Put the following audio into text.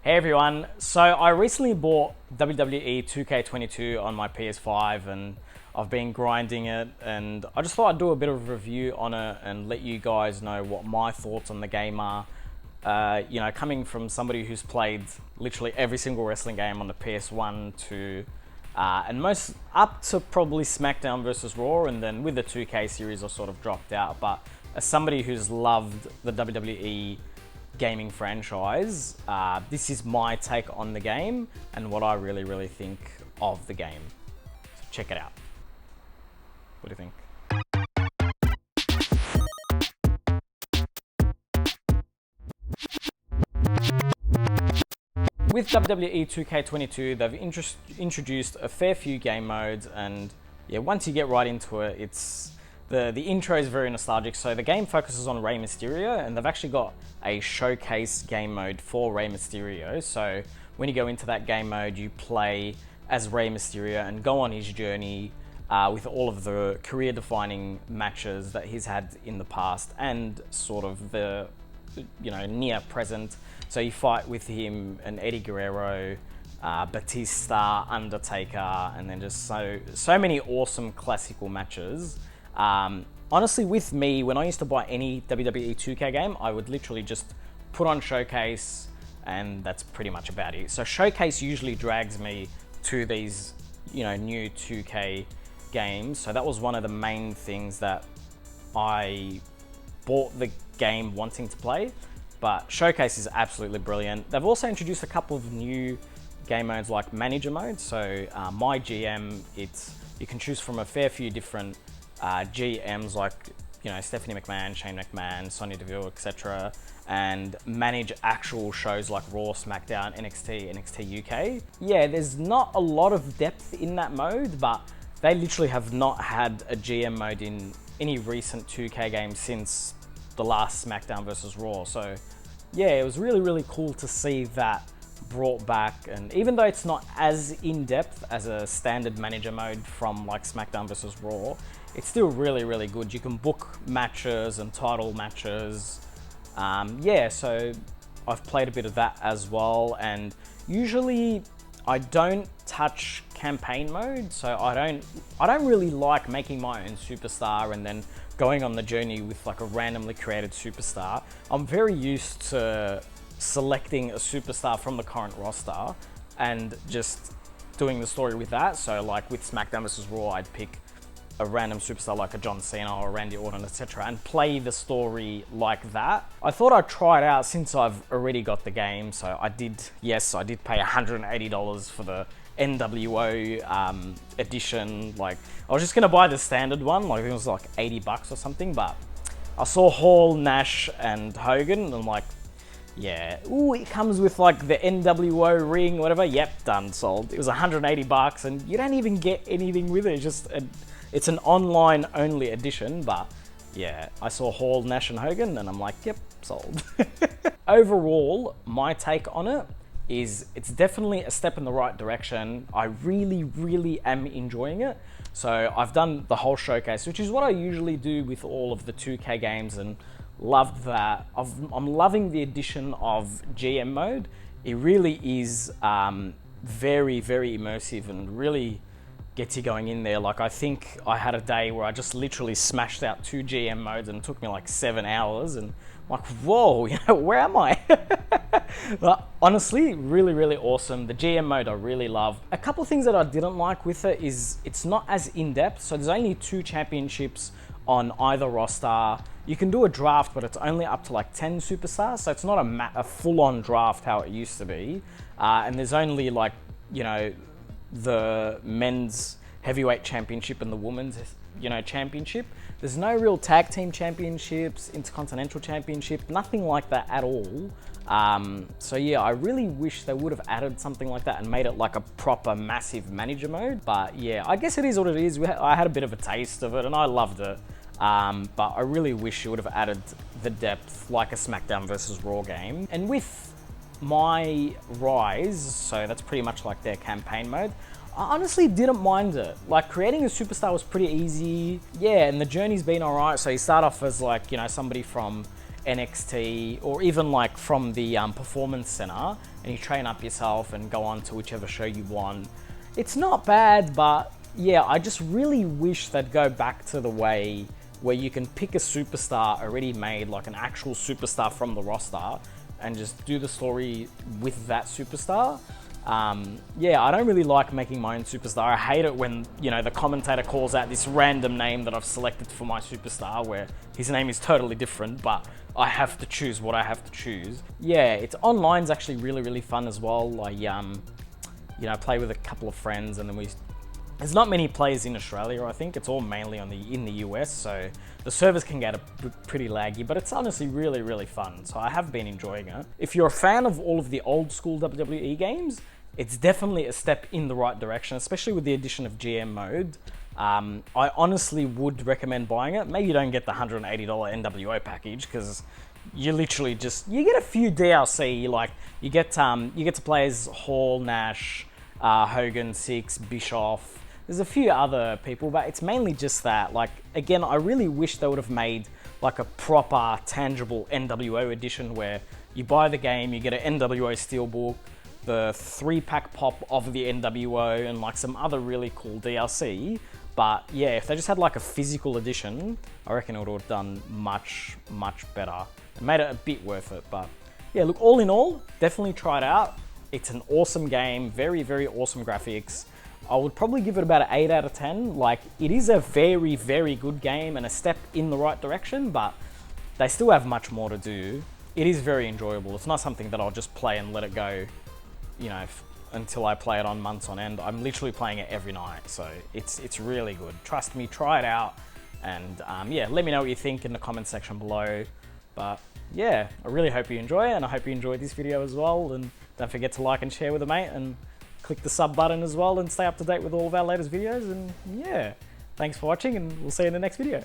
Hey everyone, so I recently bought WWE 2K22 on my PS5 and I've been grinding it, and I just thought I'd do a bit of a review on it and let you guys know what my thoughts on the game are. Coming from somebody who's played literally every single wrestling game on the PS1 to and most up to probably SmackDown versus Raw, and then with the 2K series I sort of dropped out. But as somebody who's loved the WWE gaming franchise, this is my take on the game and what I really think of the game. So check it out. What do you think? With WWE 2K22, they've introduced a fair few game modes, and yeah, once you get right into it, it's the intro is very nostalgic. So the game focuses on Rey Mysterio, and they've actually got a showcase game mode for Rey Mysterio. So when you go into that game mode, you play as Rey Mysterio and go on his journey with all of the career-defining matches that he's had in the past and sort of the near present. So you fight with him and Eddie Guerrero, Batista, Undertaker, and then just so many awesome classical matches. Honestly, with me, when I used to buy any WWE 2K game, I would literally just put on Showcase, and that's pretty much about it. So Showcase usually drags me to these, new 2K games. So that was one of the main things that I bought the game wanting to play. But Showcase is absolutely brilliant. They've also introduced a couple of new game modes like Manager mode. So MyGM, you can choose from a fair few different GMs like Stephanie McMahon, Shane McMahon, Sonya Deville, etc., and manage actual shows like Raw, SmackDown, NXT, NXT UK. Yeah, there's not a lot of depth in that mode, but they literally have not had a GM mode in any recent 2K games since the last SmackDown versus Raw. So yeah, it was really cool to see that brought back, and even though it's not as in-depth as a standard manager mode from like SmackDown versus Raw, it's still really good. You can book matches and title matches. So I've played a bit of that as well, and usually I don't touch campaign mode, so I don't really like making my own superstar and then going on the journey with like a randomly created superstar. I'm very used to selecting a superstar from the current roster and just doing the story with that. So like with SmackDown vs Raw, I'd pick a random superstar like a John Cena or Randy Orton, etc., and play the story like that. I thought I'd try it out since I've already got the game. So I did pay $180 for the NWO edition. Like, I was just gonna buy the standard one, like it was like $80 or something, but I saw Hall, Nash, and Hogan, and I'm like, yeah, ooh, it comes with like the NWO ring, whatever. Yep, done, sold. It was $180, and you don't even get anything with it. It's an online only edition, but yeah, I saw Hall, Nash, and Hogan, and I'm like, yep, sold. Overall, my take on it is it's definitely a step in the right direction. I really am enjoying it. So I've done the whole showcase, which is what I usually do with all of the 2K games, and loved that. I'm loving the addition of GM mode. It really is very immersive and really gets you going in there. Like, I think I had a day where I just literally smashed out 2 GM modes and it took me like 7 hours, and I'm like, whoa, where am I? But honestly, really awesome. The GM mode I really love. A couple of things that I didn't like with it is it's not as in-depth. So there's only 2 championships on either roster. You can do a draft, but it's only up to like 10 superstars. So it's not a full-on draft how it used to be. And there's only like, the men's heavyweight championship and the women's championship. There's no real tag team championships, intercontinental championship, nothing like that at all. So yeah, I really wish they would have added something like that and made it like a proper massive manager mode. But yeah, I guess it is what it is. I had a bit of a taste of it and I loved it. But I really wish you would have added the depth like a SmackDown versus Raw game. And with MyRise, so that's pretty much like their campaign mode, I honestly didn't mind it. Like, creating a superstar was pretty easy. Yeah, and the journey's been alright. So you start off as like, somebody from NXT, or even like from the Performance Center, and you train up yourself and go on to whichever show you want. It's not bad, but yeah, I just really wish they'd go back to the way where you can pick a superstar already made, like an actual superstar from the roster, and just do the story with that superstar. Yeah, I don't really like making my own superstar. I hate it when, you know, the commentator calls out this random name that I've selected for my superstar where his name is totally different, but I have to choose what I have to choose. Yeah, it's online's actually really, really fun as well. I, you know, play with a couple of friends, and then there's not many players in Australia, I think. It's all mainly in the US, so the servers can get pretty laggy, but it's honestly really, really fun. So I have been enjoying it. If you're a fan of all of the old school WWE games, it's definitely a step in the right direction, especially with the addition of GM mode. I honestly would recommend buying it. Maybe you don't get the $180 NWO package, because you literally you get a few DLC, like you get to play as Hall, Nash, Hogan, Six, Bischoff. There's a few other people, but it's mainly just that. Like, again, I really wish they would have made like a proper, tangible NWO edition where you buy the game, you get an NWO Steelbook, the 3-pack pop of the NWO, and like some other really cool DLC. But yeah, if they just had like a physical edition, I reckon it would have done much, much better and made it a bit worth it. But yeah, look, all in all, definitely try it out. It's an awesome game, very, very awesome graphics. I would probably give it about an 8 out of 10. Like, it is a very, very good game and a step in the right direction, but they still have much more to do. It is very enjoyable. It's not something that I'll just play and let it go, you know, until I play it on months on end. I'm literally playing it every night, so it's really good. Trust me, try it out, and yeah, let me know what you think in the comment section below. But yeah, I really hope you enjoy it, and I hope you enjoyed this video as well, and don't forget to like and share with a mate, and click the sub button as well, and stay up to date with all of our latest videos. And yeah, thanks for watching, and we'll see you in the next video.